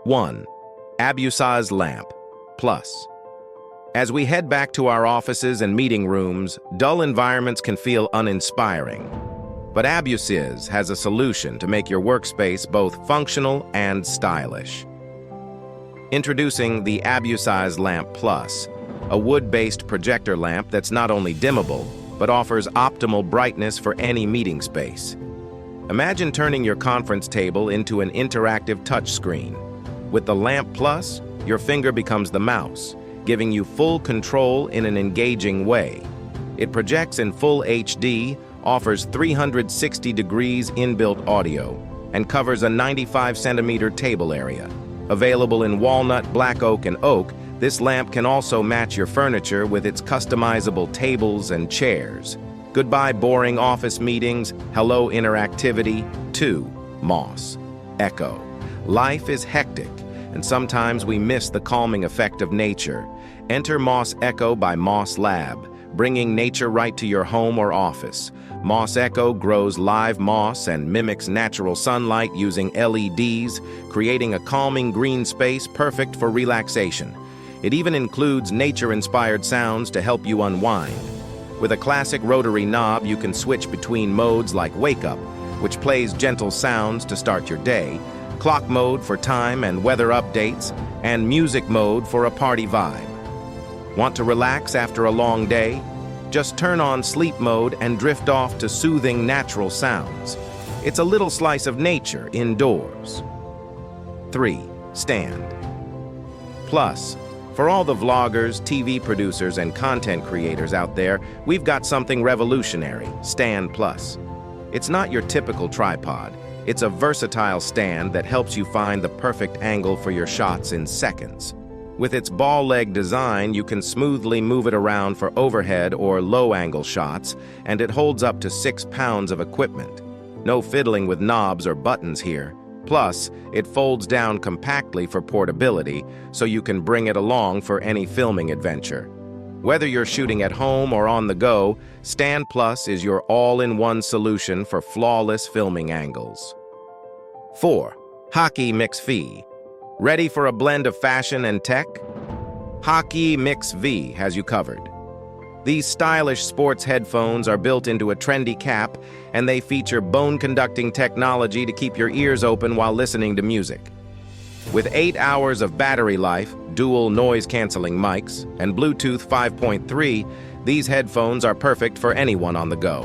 1. Abusaz Lamp Plus. As we head back to our offices and meeting rooms, dull environments can feel uninspiring. But Abusaz has a solution to make your workspace both functional and stylish. Introducing the Abusaz Lamp Plus, a wood-based projector lamp that's not only dimmable, but offers optimal brightness for any meeting space. Imagine turning your conference table into an interactive touchscreen. With the Lamp Plus, your finger becomes the mouse, giving you full control in an engaging way. It projects in full HD, offers 360 degrees inbuilt audio, and covers a 95-centimeter table area. Available in walnut, black oak, and oak, this lamp can also match your furniture with its customizable tables and chairs. Goodbye boring office meetings, hello interactivity. 2. Moss Echo. Life is hectic, and sometimes we miss the calming effect of nature. Enter Moss Echo by Moss Lab, bringing nature right to your home or office. Moss Echo grows live moss and mimics natural sunlight using LEDs, creating a calming green space perfect for relaxation. It even includes nature-inspired sounds to help you unwind. With a classic rotary knob, you can switch between modes like Wake Up, which plays gentle sounds to start your day, Clock Mode for time and weather updates, and Music Mode for a party vibe. Want to relax after a long day? Just turn on Sleep Mode and drift off to soothing natural sounds. It's a little slice of nature indoors. 3. Stand Plus. For all the vloggers, TV producers, and content creators out there, we've got something revolutionary, Stand Plus. It's not your typical tripod. It's a versatile stand that helps you find the perfect angle for your shots in seconds. With its ball leg design, you can smoothly move it around for overhead or low-angle shots, and it holds up to 6 pounds of equipment. No fiddling with knobs or buttons here. Plus, it folds down compactly for portability, so you can bring it along for any filming adventure. Whether you're shooting at home or on the go, Stand Plus is your all-in-one solution for flawless filming angles. 4. Hockey Mix V. Ready for a blend of fashion and tech? Hockey Mix V has you covered. These stylish sports headphones are built into a trendy cap, and they feature bone-conducting technology to keep your ears open while listening to music. With 8 hours of battery life, dual noise-canceling mics, and Bluetooth 5.3, these headphones are perfect for anyone on the go.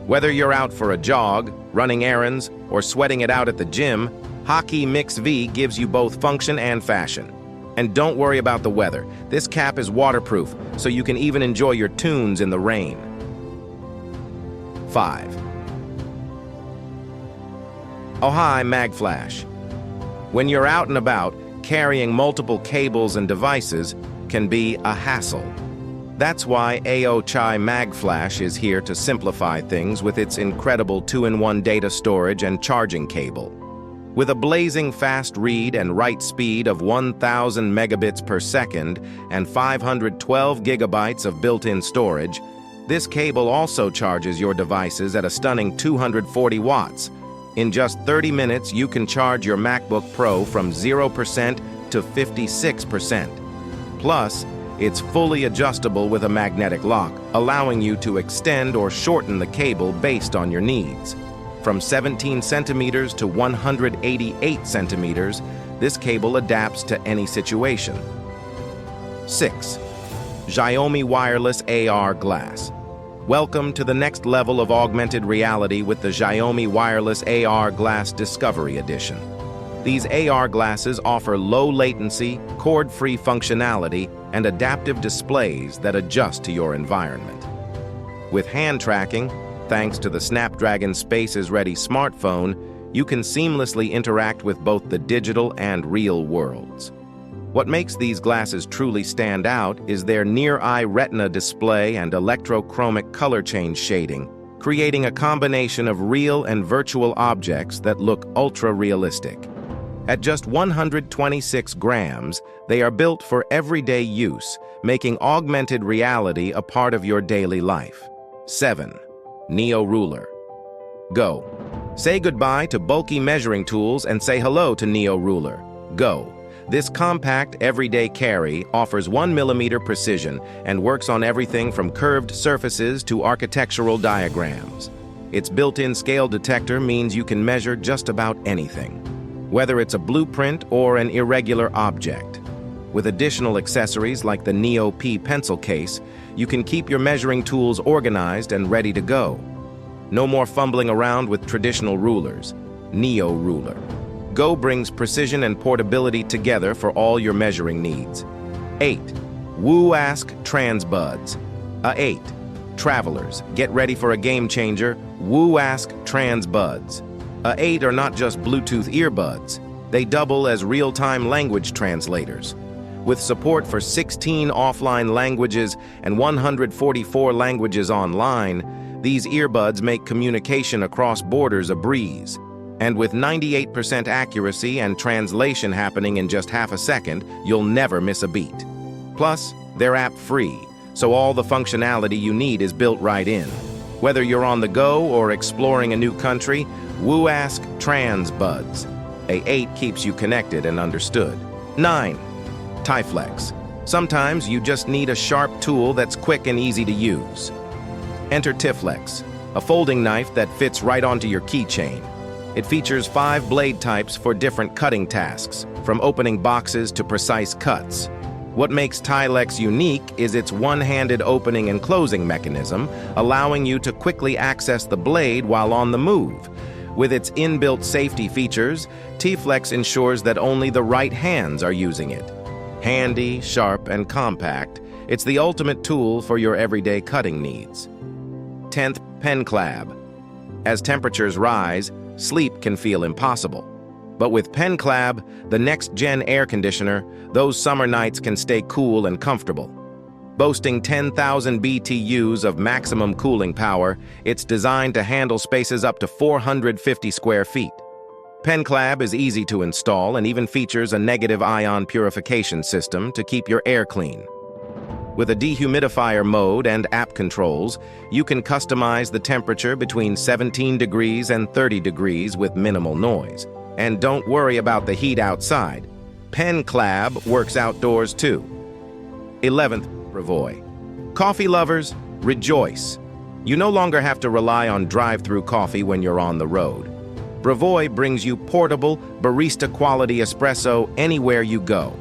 Whether you're out for a jog, running errands, or sweating it out at the gym, Hockey Mix V gives you both function and fashion. And don't worry about the weather. This cap is waterproof, so you can even enjoy your tunes in the rain. 5. Ohai Mag Flash. When you're out and about, carrying multiple cables and devices can be a hassle. That's why Ohai Mag Flash is here to simplify things with its incredible 2-in-1 data storage and charging cable. With a blazing fast read and write speed of 1,000 megabits per second and 512 gigabytes of built-in storage, this cable also charges your devices at a stunning 240 watts. In just 30 minutes, you can charge your MacBook Pro from 0% to 56%. Plus, it's fully adjustable with a magnetic lock, allowing you to extend or shorten the cable based on your needs. From 17 centimeters to 188 centimeters, this cable adapts to any situation. 6. Xiaomi Wireless AR Glass. Welcome to the next level of augmented reality with the Xiaomi Wireless AR Glass Discovery Edition. These AR glasses offer low-latency, cord-free functionality and adaptive displays that adjust to your environment. With hand tracking, thanks to the Snapdragon Spaces Ready smartphone, you can seamlessly interact with both the digital and real worlds. What makes these glasses truly stand out is their near-eye retina display and electrochromic color change shading, creating a combination of real and virtual objects that look ultra-realistic. At just 126 grams, they are built for everyday use, making augmented reality a part of your daily life. 7. Neo Ruler. Go. Say goodbye to bulky measuring tools and say hello to Neo Ruler. Go. This compact, everyday carry offers 1 mm precision and works on everything from curved surfaces to architectural diagrams. Its built-in scale detector means you can measure just about anything, whether it's a blueprint or an irregular object. With additional accessories like the Neo P pencil case, you can keep your measuring tools organized and ready to go. No more fumbling around with traditional rulers. Neo Ruler. Go brings precision and portability together for all your measuring needs. 8. Woo-Ask Transbuds. 8. Travelers, get ready for a game changer. Woo-Ask Transbuds. 8 are not just Bluetooth earbuds. They double as real-time language translators. With support for 16 offline languages and 144 languages online, these earbuds make communication across borders a breeze. And with 98% accuracy and translation happening in just half a second, you'll never miss a beat. Plus, they're app-free, so all the functionality you need is built right in. Whether you're on the go or exploring a new country, Woo-Ask Transbuds. A8 keeps you connected and understood. 9. Tyflex. Sometimes you just need a sharp tool that's quick and easy to use. Enter Tyflex, a folding knife that fits right onto your keychain. It features 5 blade types for different cutting tasks, from opening boxes to precise cuts. What makes Tyflex unique is its one-handed opening and closing mechanism, allowing you to quickly access the blade while on the move. With its inbuilt safety features, Tyflex ensures that only the right hands are using it. Handy, sharp, and compact, it's the ultimate tool for your everyday cutting needs. 10th, PenClab. As temperatures rise, sleep can feel impossible. But with PenClab, the next-gen air conditioner, those summer nights can stay cool and comfortable. Boasting 10,000 BTUs of maximum cooling power, it's designed to handle spaces up to 450 square feet. PenClab is easy to install and even features a negative ion purification system to keep your air clean. With a dehumidifier mode and app controls, you can customize the temperature between 17 degrees and 30 degrees with minimal noise. And don't worry about the heat outside. PenClab works outdoors too. 11th, Brevoy. Coffee lovers, rejoice. You no longer have to rely on drive-through coffee when you're on the road. Brevoy brings you portable, barista-quality espresso anywhere you go.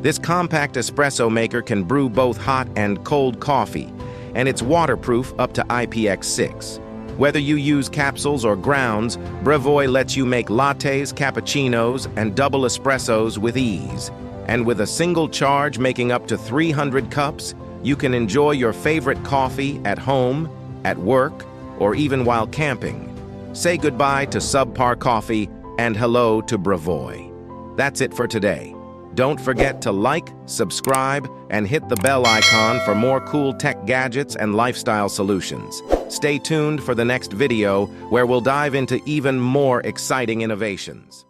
This compact espresso maker can brew both hot and cold coffee, and it's waterproof up to IPX6. Whether you use capsules or grounds, Brevoy lets you make lattes, cappuccinos, and double espressos with ease. And with a single charge making up to 300 cups, you can enjoy your favorite coffee at home, at work, or even while camping. Say goodbye to subpar coffee and hello to Brevoy. That's it for today. Don't forget to like, subscribe, and hit the bell icon for more cool tech gadgets and lifestyle solutions. Stay tuned for the next video where we'll dive into even more exciting innovations.